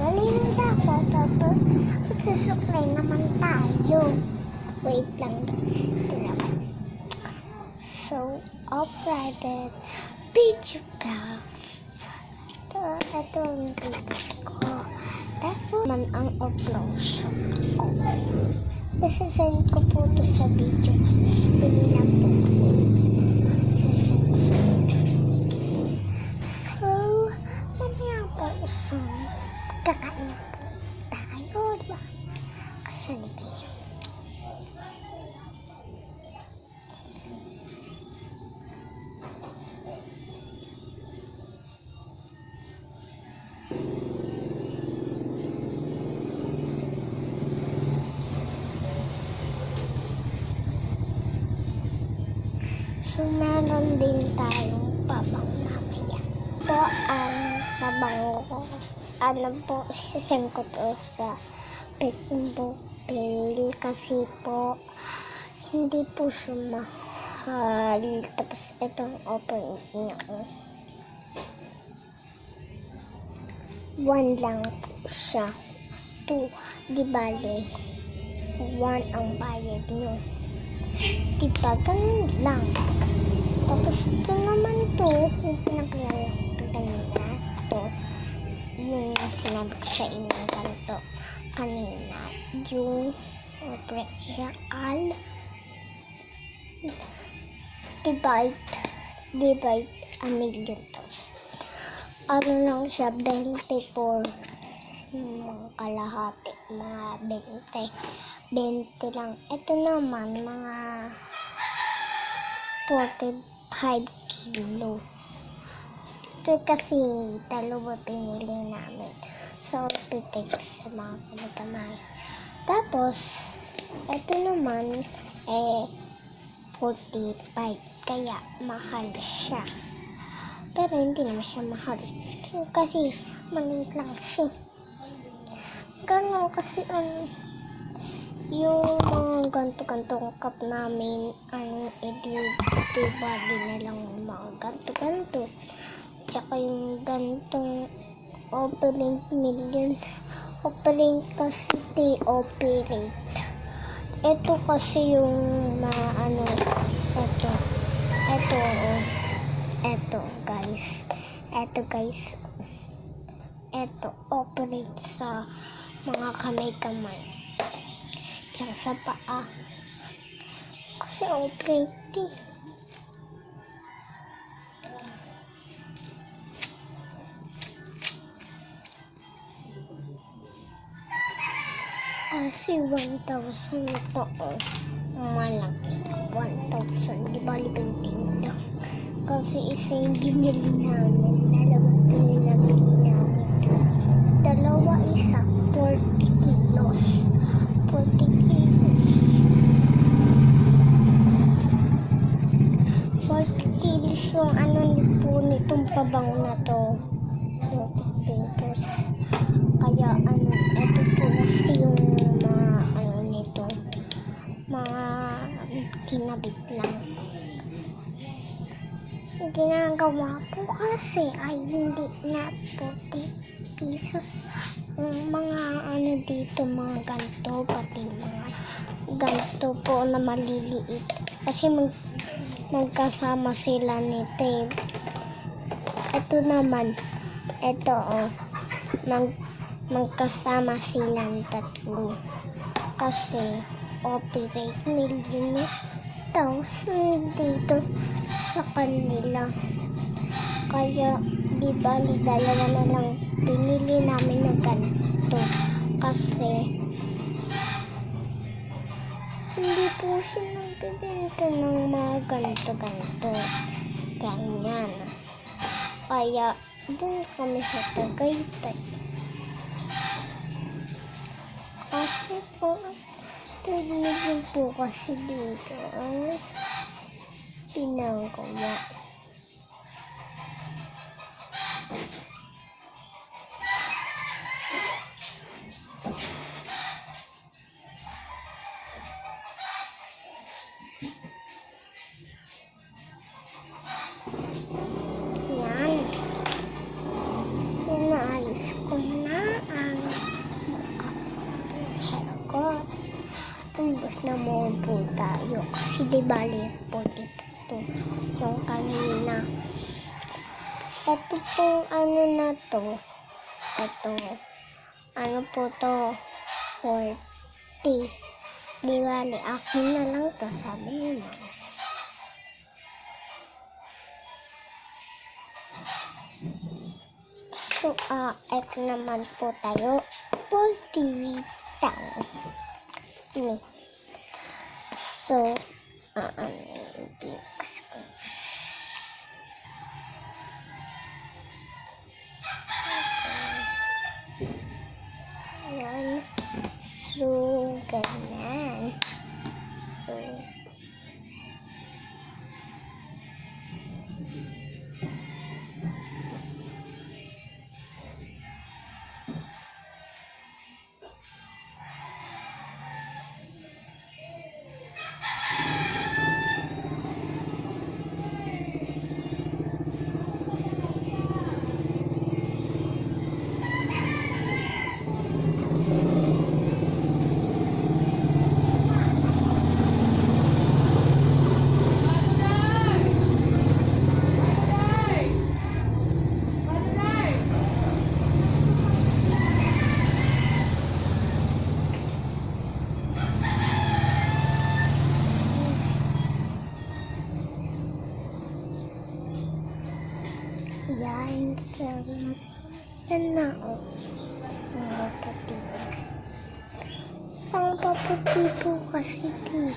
Malinis ako, tapos magsusuklay naman tayo. Wait lang guys, ito naman. So, uploaded video ka. Ito ang videos ko. Tapos man ang upload ko. Isasend ko po ito sa video. Pinila po sa send. So, mamaya po kakain po tayo, diba? Kasi halika yun. So, meron din tayong pabango mamaya. Ito ang pabango ko. Ano po, sisend ko to sa Facebook Pay kasi po hindi po siya mahal. Tapos itong operate niya. 1 lang po siya. 2, di bale 1 ang bayad nyo. Diba, ganun lang. Tapos ito naman to, yung pinakilala ko kanina, to, yung sinabi ko sa inyo ganito kanina, yung practical divide a million toes. Ano lang siya, 24 mga kalahati, mga 20 lang. Ito naman, mga 45 kilo. Ito kasi dalawa pinili namin. So, pitik sa mga kamay. Tapos, ito naman, 45. Kaya, mahal siya. Pero, hindi naman siya mahal. Kasi, maliit lang siya. Ganun kasi, yung mga ganto-gantong cup namin, diba, di na lang mga ganto-ganto. Tsaka yung gantong operate million. Operate kasi operate. Ito kasi yung ito guys. Ito operate sa mga kamay-kamay. Tsaka sa paa. Kasi operate eh. Kasi 1,000 ito malaki. 1,000. Di ba libinting lang. Kasi isa yung binili namin. Dalawang pinabili namin. Dalawa isa. 40 kilos. 40 kilos. 40 kilos yung nitong pabango na to. 40 kilos. Kaya ito po kasi yung nito. Mga kinabit lang. Ginagawa po kasi ay hindi na 40 pesos. Mga dito, mga ganto, pati mga ganto po na maliliit. Kasi magkasama sila nito. Ito naman, magkasama silang tatlo. Kasi operate million thousand dito sa kanila. Kaya di bali dalawa na lang pinili namin na ganito. Kasi hindi po siya nagbibenta ng mga ganito. Ganyan. Kaya dun kami sa Tagaytay. Kasi po, tignan po kasi dito ang pinagawa. Yan. Inaayos ko na ang na mall po tayo. Kasi di bali po dito yung kanina. Ito pong ano na to. Ito. Ano po to? 40. Di bali, akin na lang to. Sabi ni Mama. So, ito naman po tayo. 40 tang. Ini. So, bigas ko. Yan. So, ganyan. So, yan. So, yan na o. Ang maputi. Ang paputi po kasi di.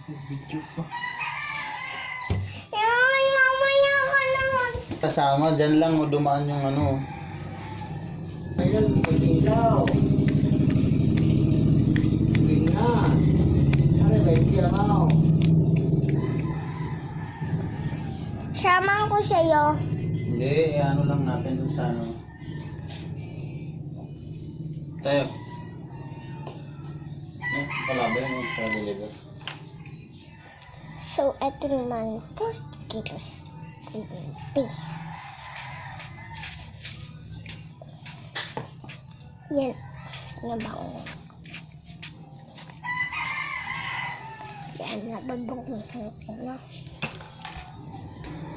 Video pa. Yan, mamaya ka naman. Kasama, dyan lang mo dumaan yung ano. Ayun, pag-ilaw. Sige nga. Ano ba yung siyamaw? Sama ko sa'yo. Hindi, ano lang natin dun sa ano. Tayo. Palabay mo sa deliver. So, ito naman 4 kilos. 20. Yan. Nabango. Yan, nababango na.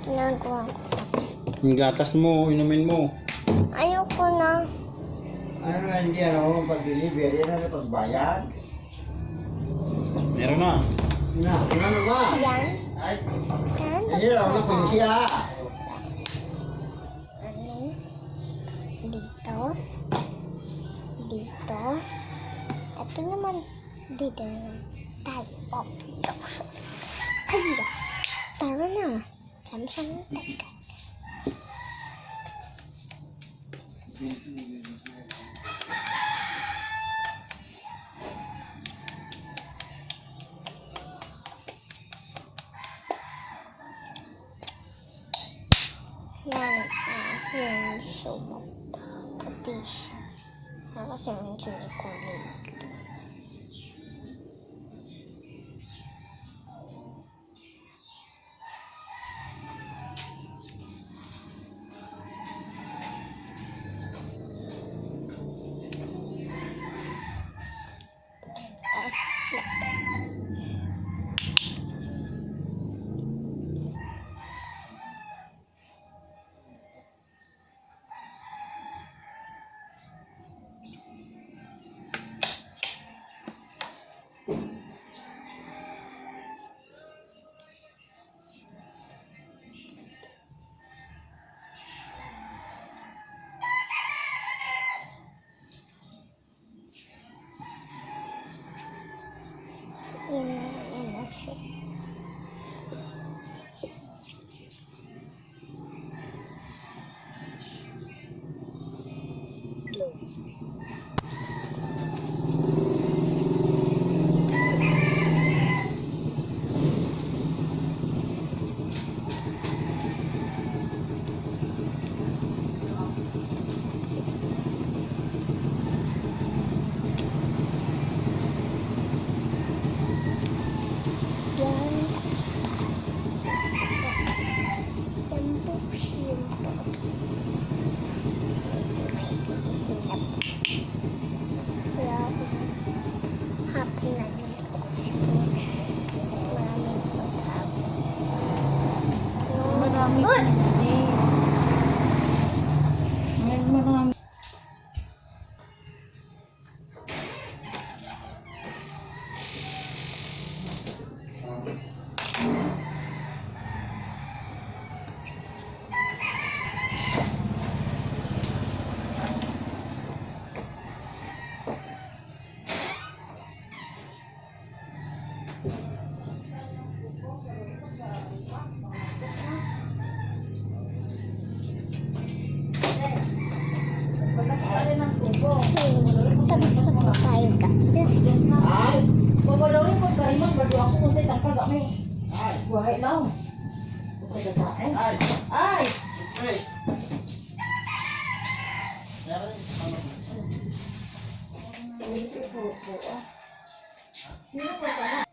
Ginagawa ko kasi. Yung gatas mo, inumin mo. Ayoko na. Ano na hindi ano, pag-deliver, yan ano, pagbayad? Meron na. Ano ba? Yan. Ay, Yan. hindi ako na kung siya. Ano? Dito. Dito. Ito naman. Dito naman. Tayo. Papilok. Ay, tama na. Sama-sama tayo, guys. Yan. Yan. So, puti siya. Kasi minsan may kulay dito. Yan na siya. Tapos na po tayo guys. Ay, babalawin ko karimot bago ako kung tayo tangkal kami. Ay, buhay lang. Ay, ay. Hey. Sino ba